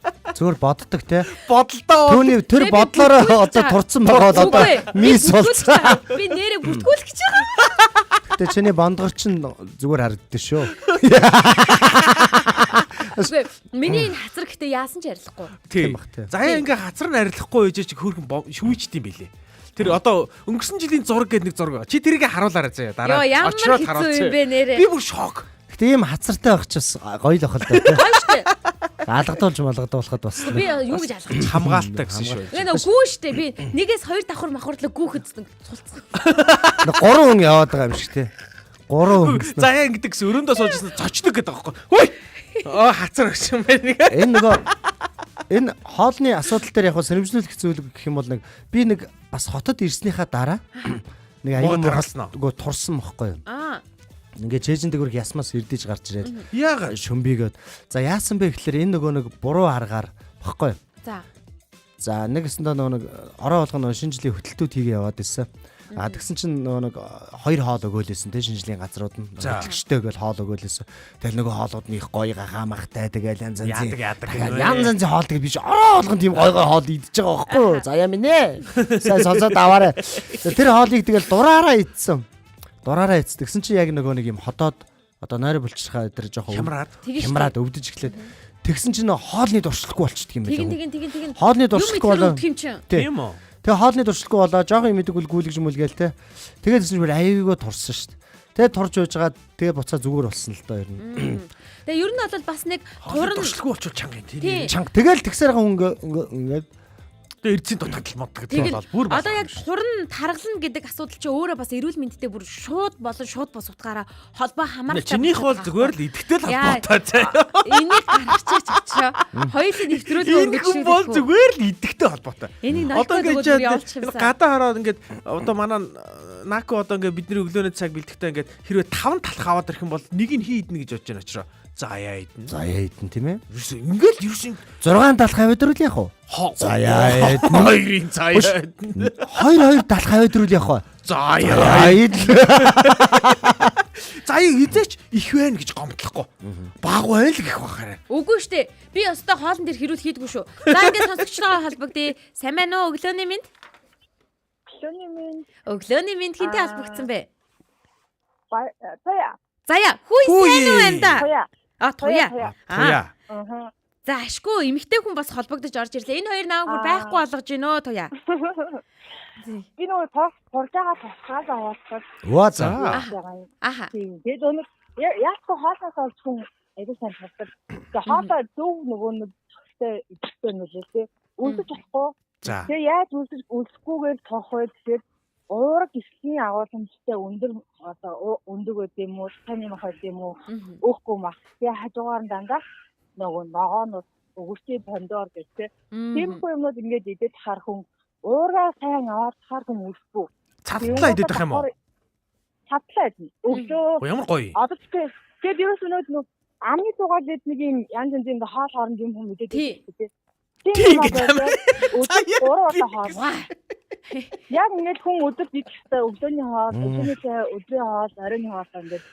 Зүгээр боддог те. Бодолдоо. Түүний тэр бодлороо одоо турцсан байгаа одоо мис болсон. Би нэрээ бүртгүүлэх гэж байгаа. Гэтэ чиний бондгор чинь зүгээр харагддаг шүү. Миний энэ хацар гэхдээ яасан ч арилахгүй. Тийм. Заяа ингээ хацар нь арилахгүй байж чи хөөрхөн шүүжт юм бэлээ. Тэр одоо өнгөрсөн жилийн зураг гэдэг нэг зураг. Чи тэрийг харуулаарай заяа дараа. Очроод харуулчих. Би бүр шок. Гэтэ ийм хацартай байх ч бас гоё л охол доо. Гоё штэ. Алгадуулахад бас. Би юу гэж алгадчих. Хамгаалтай гэсэн шүү. Ингээ гүү штэ. Би нэгээс хоёр давхар махварлаг гүүхэд цулцсан. 3 хүн яваад байгаа юм шиг те. 3 хүн гэсэн. Заяа ингэдэг гэсэн өрөөндөө суужсэн цочдөг гэдэг байхгүй. Хөөе. Хацар өгч юм байна. Энэ нөгөө энэ хоолны асуудал дээр яг сэрэмжлүүлэх зүйл гэх юм бол би нэг бас хотод ирснийхаа дараа нэг аюулгүй турсан бохгүй юу. Ингээ чэйжин дэгвэр ясмаас ирдэж гарч ирээд яага шөмбийгээд за яасан бэ гэхэлэр энэ нөгөө нэг буруу аргаар бохгүй юу. За нэг өсөндөө нөгөө нэг ороо болгоно шинэ жилийн хөтөлтүүд хийгээ яваад ирсэн. Тэгсэн чинь нөгөө нэг 2 хоол өгөөлээсэн те шинэ жилийн газрууд нь хөтлөгчтэй гэл хоол өгөөлээсэн. Тэгэл нөгөө хоолууд нь их гоё гахаамахтай тэгэл янз янзын хоол тэгэл биш ороо болгон тийм гоё хоол идчихэж байгаа байхгүй юу. За яа минь ээ. Сайн сонсоод аваарай. Тэр хоолыг тэгэл дураараа идсэн. Дураараа идсэн. Тэгсэн чинь яг нөгөө нэг юм хотоод одоо нойр булчирхаа тэр жоохон хямраад өвдөж эхлээд тэгсэн чинь хоолны дуршлахгүй болчихдөг юм байна. Тэгин. Хоолны дуршлахгүй болоо. Тийм үү. Тэгээ хоолны дуршлахгүй болоо жоохон юм идэг гүйлгэж мүлгээл те. Тэгээд гэсэн чинь аюугаа турсан шүү дээ. Тэгээ турж байж байгаа тэгээ буцаа зүгээр болсон л доо ер нь. Тэгээ ер нь бол бас нэг туран дуршлахгүй болчихвол чанга юм тийм. Чанга тэгэл тэгсээр байгаа ингээд тэгээ эрдсийн дутагдал моддаг гэдэг бол бүр одоо яг хуран таргална гэдэг асуудал чи өөрөө бас эрүүл мэндэд бүр шууд бос утгаараа холбоо хамаарч чинийх бол зүгээр л идэвхтэй л холбоотой заяа. Энийг гаргачих чичээ. Хоёулын нэвтрүүлэг өнгөч шиг бол зүгээр л идэвхтэй холбоотой. Энийг ноётой явуулчих юмсан. Гадаа хараад ингээд одоо манай нако одоо ингээд бидний өглөөний цаг бэлтгэхдээ ингээд хэрвээ 5 талх аваад ирэх юм бол нэг нь хийднэ гэж бодож байна очроо. Заяа идэн тийм ээ. Ингээл ерөөсөн 6 талх авидрүүл яах вэ? Заяа идэн. 2-ын заяа идэн. 2 талх авидрүүл яах вэ? Заяа идэн. Заяа идэж их байна гэж гомдлохгүй. Баг байл гэх бахараа. Үгүй штэ. Би өстой хоолн дээр хэрүүл хийдгүү шүү. За ингээд сонсогчтойгоо холбогдъё. Сайн байна уу? Өглөөний минь. Өглөөний минь хинтээ холбогдсон бэ? Заяа. Хүй сайн уу амда? Туя. За ашгүй эмэгтэй хүн бас холбогдож орж ирлээ. Энэ хоёр нааг бүр байхгүй болгож гинөө туя. Би нөгөө турж байгаа тусгаад аваад. Оо за. Аха. Тэгээд өнөр яг хоолоос олж хүн айгуу сайн тусдаг. Тэгээд хоолоо зөв нөгөө нэг ихтэй нөлөөтэй. Үлдэж болохгүй. Тэгээд яаж үлдэхгүйгээр тоох вэ гэхээр уураг гислийн агуулмжтай өндөр одоо өндөг байд юм уу, таны мах байд юм уу, өөхгүй мах. Тэгээ хажуугаар нь дандаа нөгөө ногоонууд өгөрчий бондоор гэдэг. Тиймгүй юмнууд ингээд идэж хаар хүн уураа сайн аваад хаар хүн үлдэхгүй. Цадлаа идэх юм уу? Цадлаа идэх. Өглөө. Ямар гоё. Одоо тэгээд ерөөс нөгөө амны дугаар гээд нэг юм янз янзын ингээ хоол хооронд юм хүн мэдээд байдаг. Тийм гэдэг юм. Уураа хоол. Яг ингээд хүн өдөрт идэх хэрэгтэй өглөөний хоол, өдрийн хоол, оройн хоол ингээд.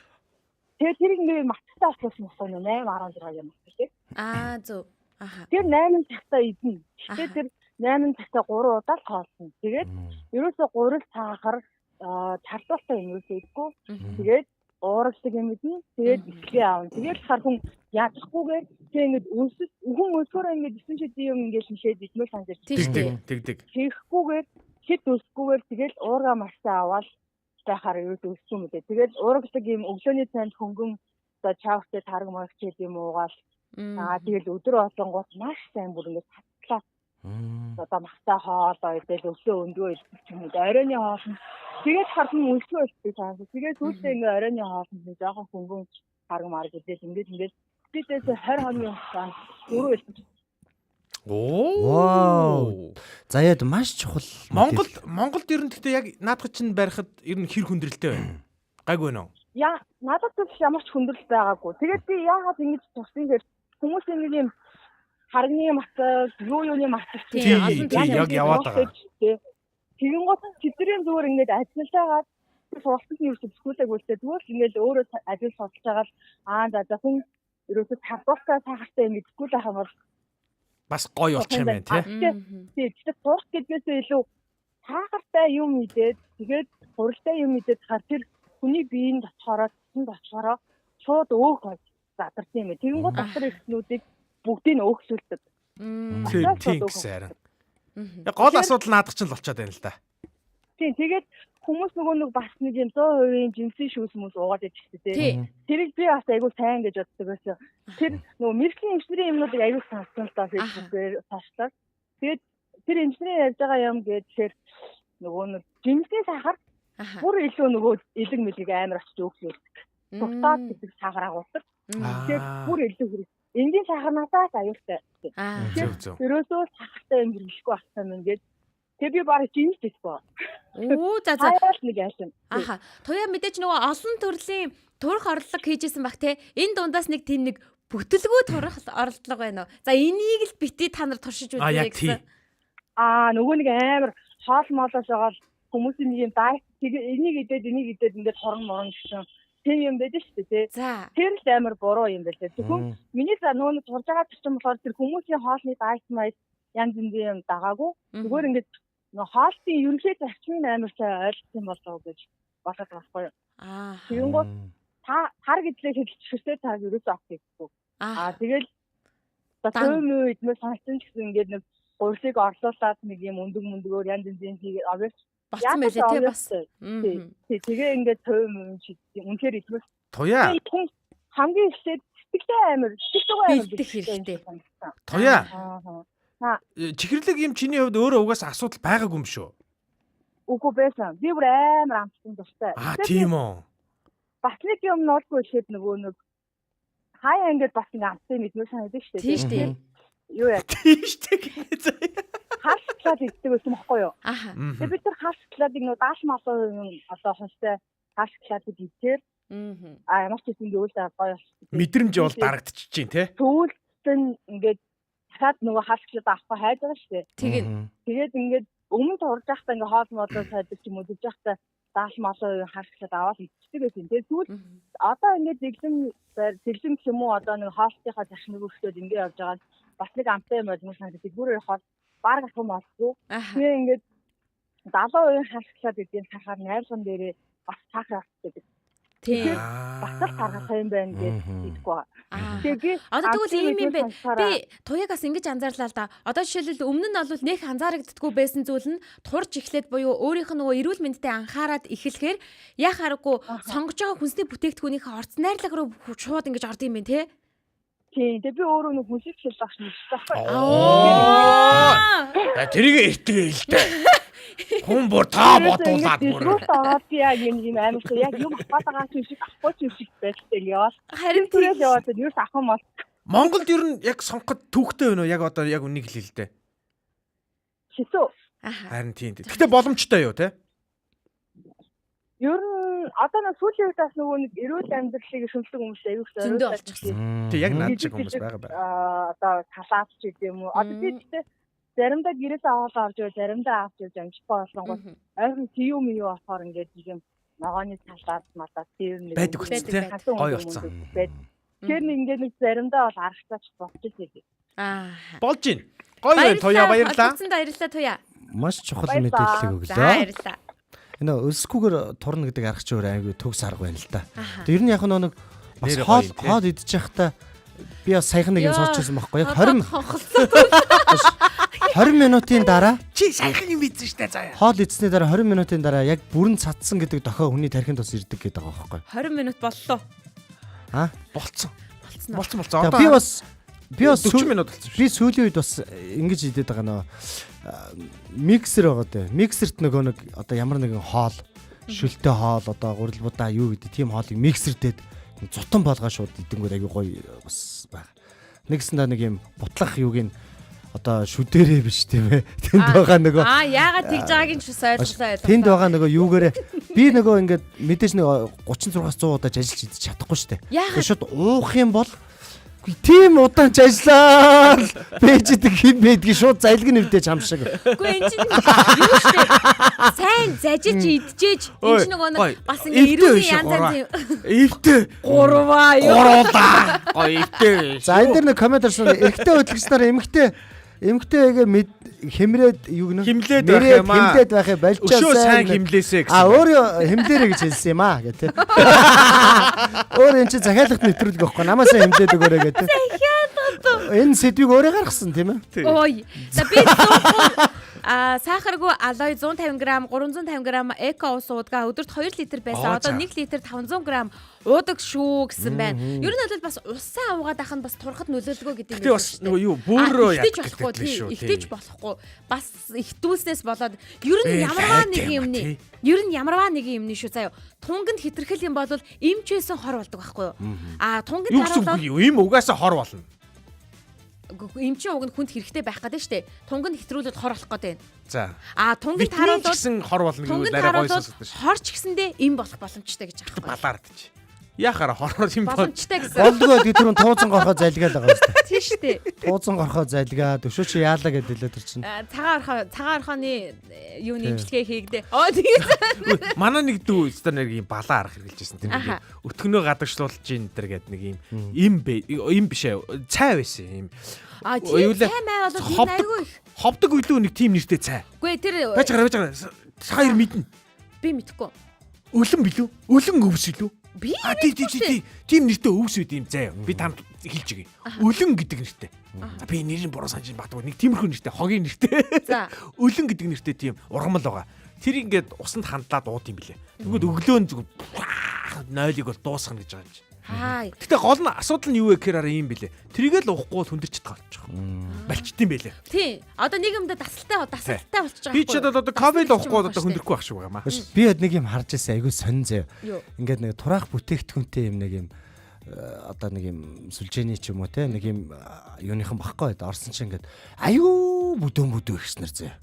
Тэгээд тэр ингээд мацтай асуусан юм байна 8-16 юм байна. Зөв. Аха. Тэр 8 цагтаа идэнэ. Тэгээд тэр 8 цагтаа 3 удаа л хоолсон. Тэгээд ерөөсөө 3 цагаар чардуулсан юм үсэйдгүй. Тэгээд ууралдаг юм идэнэ. Тэгээд исгээ аавна. Тэгээд хар хүн яадахгүйгээр тэг ингээд хүн өсгөрөө ингээд 9 шидийн юм ингээд шишээд идмээр санаж тэгдэг. Хийхгүйгээр хэд өсгүйгээр тэгэл уурга маштай аваад байхаар ерөөсөө өссөн юм дээ. Тэгээд уургадаг юм өглөөний цайнд хөнгөн одоо чавтай тараг марч гэдэг юм уугаал. Тэгэл өдөр болгонгууд маш сайн бүр ингээд татлаа. Одоо махтай хоолоо идэл өглөө өндгөө идэх юм уу. Оройны хоол нь тэгээд харсан үлсгүй болчих таасан. Тэгээд сүүлдээ ингээд оройны хоол нь жоохон хөнгөн тараг марг идэл ингээд бидээс 20 хоногийн хугацаанд 4 өдөр. Оо. Заяад маш чухал. Монголд ер нь гэхдээ яг наадах чинь барихад ер нь хэр хүндрэлтэй байна. Гайгүй байна уу? Яа, надад ч ямар ч хүндрэл байгаагүй. Тэгээд би яагаад ингэж тусан гэхээр хүмүүсийн нэг юм харганы матад, юуны матад яг яваад байгаа. Тэгин гол тэдний зүгээр ингэж ажиллаагаад сургалтын юусэн бүхүүлэг үлдээ. Тэгвэл ингэж өөрөө ажил судалж байгаа л за хүн ерөөсө тавталтай сайхартай юм гэдэггүй л ахаа бол бас гоё болчих юм байна тий. Тэгээд сурах гэдгээс илүү сайхартай юм мэдээд тэгээд хуралтай юм мэдээд хар тэр хүний биеинд очихороо шууд өөх задарсан юм. Тэгин гол дотор ирснүүдийг бүгдийг нь өөхсүүлдэг. Тийм гэсэн. Гол асуудал наадах чинь л болчиход байна л да. Тийм тэгээд хүмүүс нөгөө бас нэг юм 100% жинсийн шүүс хүмүүс уугаад идэх хэрэгтэй тийм. Тэрийг би бас айгүй сайн гэж боддог байсан. Тэр нөгөө мэрэгчлийн эмчнэрийн юмнуудыг айгүй сонссон л даа фэйсбүүкээр ташлаа. Тэгээд тэр эмчнэрийн ярьж байгаа юм гэхээр нөгөө нэг жинсийн сахар бүр илүү нөгөө элэг мэлэг амар очиж өглөөдөг. Тутаад гэдэг сахар агуулдаг. Тэгээд бүр илүү хэрэг. Энгийн сахар надаас аюултай. Тэрөөсөө сахартай юм хэрэглэхгүй болсон юм гээд тэг би барыг жинс гэсэн. Оо за. Нэг айсан. Аха. Туяа мэдээж нөгөө олон төрлийн турх орлого хийжсэн баг те. Энэ дундаас нэг тийм нэг бүтэлгүй турх орлого байна уу? За энийг л бити та нар туршиж үзье гэсэн. Нөгөө нэг амар хоол моолоос байгаа хүмүүсийн нэг юм дайт энийг идээд ингээд хорон морон гэсэн тийм юм байдаг шүү дээ тий. Тэр л амар буруу юм байлээ. Тэгвэл миний нөгөө турж байгаа чинь болохоор тэр хүмүүсийн хоолны дайт маяг янз бүрийн юм дагаагүй. Зүгээр ингээд хоолтын ерөнхий зарчмыг амар сайн ойлгосон болоо гэж бодоод байгаа байхгүй юу? Тэгэн гол тар гэдлээ хэлчихвээ та ерөөсөө авах хэрэггүй. Тэгэл төвмөө идмээр санагдсан ч гэсэн ингээд нэг гурилыг орлуулад нэг юм өндөгөөр янз бүрийн хийгээд аваад болсон байлээ тий бас. Тэгээ ингээд төвмөө үнэхээр идмээр туяа хамгийн ихтэй сэтгэлтэй амар бэлдэх хэрэгтэй. Туяа чихэрлэг юм чиний хувьд өөрөө угаас асуудал байгаагүй юм шүү. Үгүй байсан. Би бүр амар амтсан дуртай. Тийм үү. Бас нэг юм нуулгүй ихэд нөгөө нэг хаяа ингээд бас нэг амтсан мэдмээр санагдаж штэ. Тийм штэ. Юу яа. Тийм штэ. Хаалтлаад иддэг байсан байхгүй юу? Тэгээ бид тэр хаалтлаадыг нөгөө дааш малын одоо хостой хаалтлаад идээр ямар ч юм юу л гоё. Мэдрэмж бол дарагдчих чинь тий. Түүлсэн ингээд дахиад нөгөө хаалтлаад авахгүй хайж байгаа шүү дээ. Тэгээд ингээд өмнө турж байхдаа ингээд хоол модоо сайддаг ч юм уу дэж байхдаа дааш малын хаалтлаад аваад идчихдэг байсан. Тэгээд тэгвэл одоо ингээд дэглэм ч юм уу одоо нэг хоолтынхаа захныг өгчөөд ингээд явж байгаа бас нэг амтай юм байна санагддаг. Бүрээр хоол баг ахын болсгүй. Тэгээ ингээд 70% хаалтлаад гэдгийг харахаар найрган дээрээ бас сахар авчихдаг. Тийм. Батал гаргах юм байна гэж хэлэхгүй. Тэгээ одоо тэгвэл ийм юм бэ. Би туягаас ингэж анзаарлаа л да. Одоо жишээлбэл өмнө нь бол нэх анзаарагддаггүй байсан зүйл нь турж эхлээд буюу өөрийнх нь нөгөө эрүүл мэндэд анхаарад эхлэхээр яа харахгүй сонгож байгаа хүнсний бүтээгдэхүүнийхээ орц найрлага руу шууд ингэж орд юм байна те. Тийм. Тэгээ би өөрөө нэг хүнсийг шилжүүлж байна. Тэрийг эртгээ хэлдэг. Хүн бүр таа бодуулаад бүр. Рүүсаад яг юм амар шүү. Яг юм аваад байгаа юм шиг авахгүй юм шиг байлтай яваад. Харин түрэл яваад юу ахын мол. Монголд ер нь яг сонгоход түүхтэй байна уу? Яг одоо яг үнийг хэлээ л дээ. Хисүү. Харин тийм. Гэтэ боломжтой юу те? Ер нь одоо нэг сүүлийн үед бас нөгөө нэг эрүүл амьдралыг шүмжлэг хүмүүс аягүй зөндөө болчихсон. Тэг яг наад шиг хүмүүс байгаа. Одоо талаач ч гэдэм үү. Одоо би тэгтээ заримдаа гэрээс аваад авч яа, заримдаа авч явж амжихгүй болгонгод ойрхон тийм юу болохоор ингээд юм ногооны талаад матаа тэр нэг байдаг үстэй гоё болсон. Тэр ингээд нэг заримдаа бол аргачлаач болчих юм. Болж гин. Гоё байна туяа баярлаа. Баярлалаа туяа. Маш чухал мэдээлэл өглөө. Баярлалаа. Энэ өсгүүгээр турна гэдэг арга ч өөр айгүй төгс арга байна л да. Тэр нь яг нэг бас хоол идэж байхдаа би бас саяхан нэг юм сонсчихсан байхгүй яг 20 минутын дараа чи саяхан юм ийдсэн штэ заяа. Хоол идсний дараа 20 минутын дараа яг бүрэн цадсан гэдэг дохио хүний тархинд бас ирдэг гэдэг байгаа байхгүй. 20 минут боллоо. Болцсон. Одоо би бас 40 минут болцсон. Би сүүлийн үед бас ингэж идээд байгаа нөө миксер байгаа даа. Миксерт нөгөө нэг одоо ямар нэгэн хоол, шүлтэй хоол одоо гурил будаа юу гэдэг тийм хоолыг миксердээд зутан болгоо шууд идэнгүүр аягүй гоё бас байна. Нэгсэндээ нэг юм бутлах юуг нь одоо шүдэрээ биш тийм ээ. Тэнд байгаа нөгөө яагаад тэгж байгааг нь ч ойлгосон. Тэнд байгаа нөгөө юугээрээ би нөгөө ингээд мэдээж нэг 36-100 удаач ажиллаж идэж чадахгүй шүү дээ. Тэгээд шууд уух юм бол тийм удаанч ажиллаа. Бэжэдэг хин байдгийг шууд залгиг нэвдэж хамшиг. Үгүй энэ чинь юу шүү дээ. Сайн зажиж идчихэж энэ чинь нөгөө бас эрүүгийн янз эвтэй. Гурваа юу. Гурваа. Эвтэй. За энэ дэр нэг комент орсон. Эрэгтэй хөдөлгчнаар эмэгтэйгээ хэмрээд юу гэнэ? Химлээд байх юм аа. Химлээд байхыг байлчаа. Өшөө сайн химлээсэ гэсэн. Өөрөө химлээрэй гэж хэлсэн юм аа гэх тээ. Өөр энэ чи захиалгад нэвтрүүлэг байхгүй. Намаасаа химлээд өгөөрэй гэх тээ. Энэ сэдвийг өөрөө гаргасан тийм ээ. Ой. За би сахаргүй алой 150 г, 350 г эко ус уудгаа өдөрт 2 литр байсан. Одоо 1 литр 500 г уудаг шүү гэсэн байна. Ер нь бол бас усаа уугаад ахын бас турхад нөлөөлдгөө гэдэг юм. Тэгээ бас нөгөө юу бөөрөө яг гэдэг шүү. Ихтэж болохгүй. Бас ихтүүлснээс болоод ер нь ямарваа нэг юмний шүү заяа. Тунганд хитрхэл юм бол эмчээсэн хор болдог байхгүй юу? Тунганд харуулаад юм угаасаа хор болно. Эмчийн уг нь хүнд хэрэгтэй байх гэдэг нь шүү дээ. Тунганд хэтрүүлээд хор болох гэдэг юм. За. Тунганд харуулаад гэсэн хор болно гэдэг арай гоё сонсогдсон шүү. Хорч гэсэндээ эм болох боломжтой гэж аахгүй. Балаардч. Яхаар хороор юм боломжтой гэсэн. Болдгоо тэр нь тууцан горхоо залгаал байгаа шүү дээ. Тийм шүү дээ. Тууцан горхоо залгаа төшөө чи яалаа гэдэг лээ тэр чинь. Цагаан орхооны юуны имчилгээ хийгдээ. Тэгээд манай нэг дүү өстөр нэг юм балаа арах хэрэгжилжсэн тэр нэг өтгөнөө гадагшлуулж ийн тэр гээд нэг юм биш ээ цай байсан юм. Тийм цай маа болоод айгүй их ховдог үйлүү нэг тим нэртэй цай. Үгүй тэр байж байгаа саяр мэднэ. Би мэдэхгүй. Өлөн билүү? Өлөн өвс билүү? Би тийм нэртэй өвс үт юм заяа. Би танд хэлж өгье. Өлөн гэдэг нэртэй. Би нэрийн буруу санаж багдгүй. Нэг тиймэрхүү нэртэй, хогийн нэртэй. За. Өлөн гэдэг нэртэй тийм ургамал байгаа. Тэр ингээд усанд хандлаад ууд юм билэ. Тэгвэл өглөө зүгээр нойлыг бол дуусгах гэж байгаа юм чи. Гэтэ гол нь асуудал нь юу вэ гэхээр ийм билэ. Тэрийг л уухгүй хүндэрчдэг болчих. Балчдсан байлээ. Тий. Одоо нэг юмдаа дасалтай болчихж байгаа. Би ч одоо кофе л уухгүй одоо хүндрэхгүй байх шиг байгаа маа. Би нэг юм харж байсан айгүй сонин заяа. Ингээд нэг тураах бүтээгдэхүүнтэй юм нэг юм одоо нэг юм сүлжээний ч юм уу те нэг юм юуныхан багхгүй байд орсон чинь ингээд аюу бүдүүн ихснэр заяа.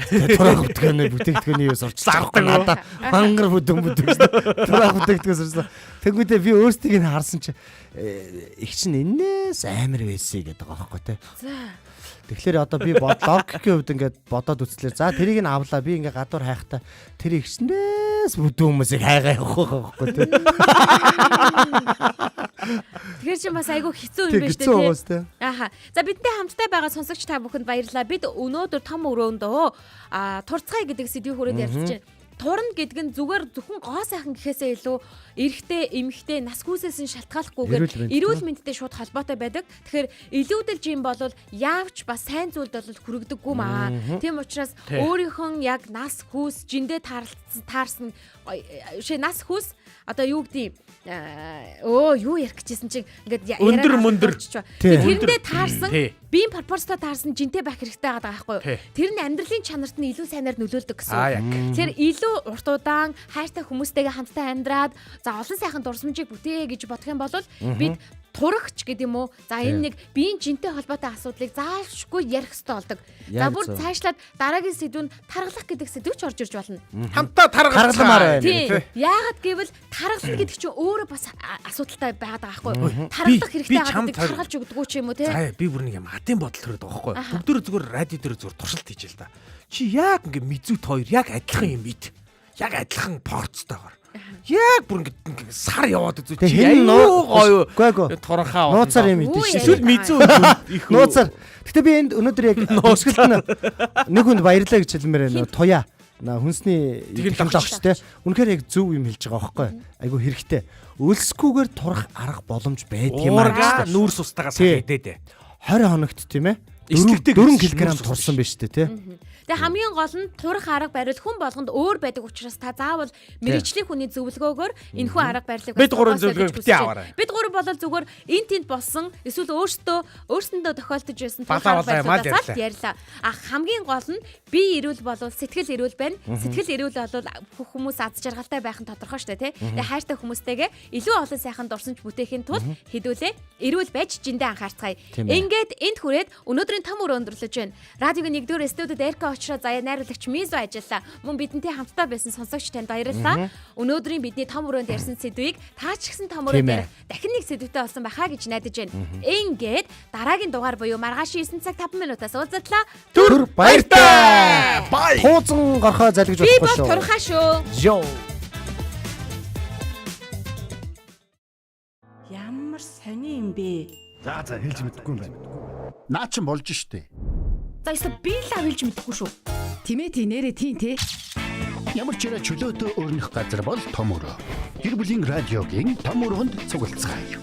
Тураах бүтээгдэхүүний юу сурч авахгүй надаа мангар бүдүүн тураах бүтээгдэхүүн сурсан. Тэгвэл би өөртөө харсан чи их чинь энэс амар байсан гэдэг байгаа байхгүй те. За. Тэгэхээр одоо би логикийн хувьд ингээд бодоод үзлээ. За тэрийг нь авлаа. Би ингээд гадуур хайхтаа тэр ихснээс бүдүүн хүмүүсийг хайгаа явах байхгүй те. Тэгэхээр чи бас айгүй хэцүү юм байна шүү дээ. Ааха. За бидэнтэй хамтдаа байгаа сонсогч та бүхэнд баярлалаа. Бид өнөөдөр том өрөөндөө турцгай гэдэг сэдвийн хүрээд ярилцж байна. Турна гэдэг нь зүгээр зөвхөн гоо сайхан гэхээсээ илүү эрэгтэй, эмэгтэй, нас хүүсээс нь шалтгааллахгүйгээр эрүүл мэндтэй шууд холбоотой байдаг. Тэгэхээр илүүдэлж юм бол яавч бас сайн зүйлд бол хүрэгдэггүй маа. Тийм учраас өөрийнхөө яг нас хүүс, жиндээ таарсан нас хүүс одоо юу гэдэг юу ярих гэжсэн чинь ингээд өндөр тэрэндээ таарсан биеийн пропорцтой таарсан жинтэй байх хэрэгтэй байгаа байхгүй юу? Тэр нь амьдралын чанарт нь илүү сайнаар нөлөөлдөг гэсэн. Тэгэхээр илүү урт удаан хайртай хүмүүстэйгээ хамтдаа амьдраад за олон сайхан дурсамжийг бүтээе гэж бодох юм бол бид турагч гэдэг юм уу? За энэ нэг биеийн жинтэй холбоотой асуудлыг заашгүй ярих хэрэгтэй болдог. За бүр цаашлаад дараагийн сэдвүүн таргалах гэдэг сэдв ч орж ирж болно. Хамтаа таргалмаар байна. Яагаад гэвэл таргалах гэдэг чинь өөрөө бас асуудалтай байгаад байгаа байхгүй юу? Таргалах хэрэгтэй гэдэг таргалж өгдөггүй ч юм уу те? За би бүр нэг юм хатын бодол төрөд байгаа байхгүй юу? Бүгдөө зүгээр радио дээр зүгээр туршилт хийж л да. Чи яг ингэ мэдзүүт хоёр яг адилхан юм бид. Яг адилхан порцтойгоор. Яг бүр ингэ сар яваад үзүү чи аюу гоё туранхаа нууцаар юм идэв шүү. Эсвэл мэдзүү их нууцаар. Гэтэ би энд өнөөдөр яг нууцгэлт нэг хүнд баярлалаа гэж хэлмээр байна. Туяа. Хүнсний технологич те. Үнэхээр яг зөв юм хэлж байгаа байхгүй. Айгу хэрэгтэй. Өлсгүйгээр турах арга боломж байдаг юм аа. Нүүрс устагаас хадээд 20 хоногт тийм ээ. 4 кг турсан байж тээ те. Тэгээ хамгийн гол нь турах арга барил хүн болгонд өөр байдаг учраас та заавал мэрэгжлийн хүний зөвлөгөөгөөр энэхүү арга барилыг бид гурван зөвлөгөөг бити аваарай. Бид гурав бол зүгээр эн тэнд болсон эсвэл өөрсөндөө тохиолдож байсан турах барилуудаас ярьлаа. Хамгийн гол нь бие эрүүл болвол сэтгэл эрүүл байна. Сэтгэл эрүүл бол хүмүүс аз жаргалтай байх нь тодорхой шүү дээ, тий. Тэгээ хайртай хүмүүстэйгээ илүү олон сайхан дурсамж бүтээхийн тулд хэдүүлээ эрүүл байж жиндээ анхаарцгаая. Ингээд энд хүрээд өнөөдрийн том өрөө өндөрлөж байна. Радиогийн 1-р студид Эрка очроо заяа найруулагч Мизо ажиллаа. Мөн бидэнтэй хамтдаа байсан сонсогч танд баярлалаа. Өнөөдрийн бидний том өрөөнд ярьсан сэдвийг та ч гэсэн том өрөөнд ярих дахин нэг сэдвтэй болсон байхаа гэж найдаж байна. Ингээд дараагийн дугаар буюу маргааш 9 цаг 5 минутаас уулзлаа. Түр баяртай. Бай. Хуузан гарахаа залгиж болохгүй шүү. Би бол турхаа шүү. Йоо. Ямар сони юм бэ? За хэлж мэдэхгүй юм байна. Наа чин болж штэ. За эсвэл би л хэлж мэдэхгүй шүү. Тимэти нэрэ тийм те. Ямар ч чөлөөтэй өрнөх газар бол том өрөө. Гэр бүлийн радиогийн том өрөөнд цуглацгаая.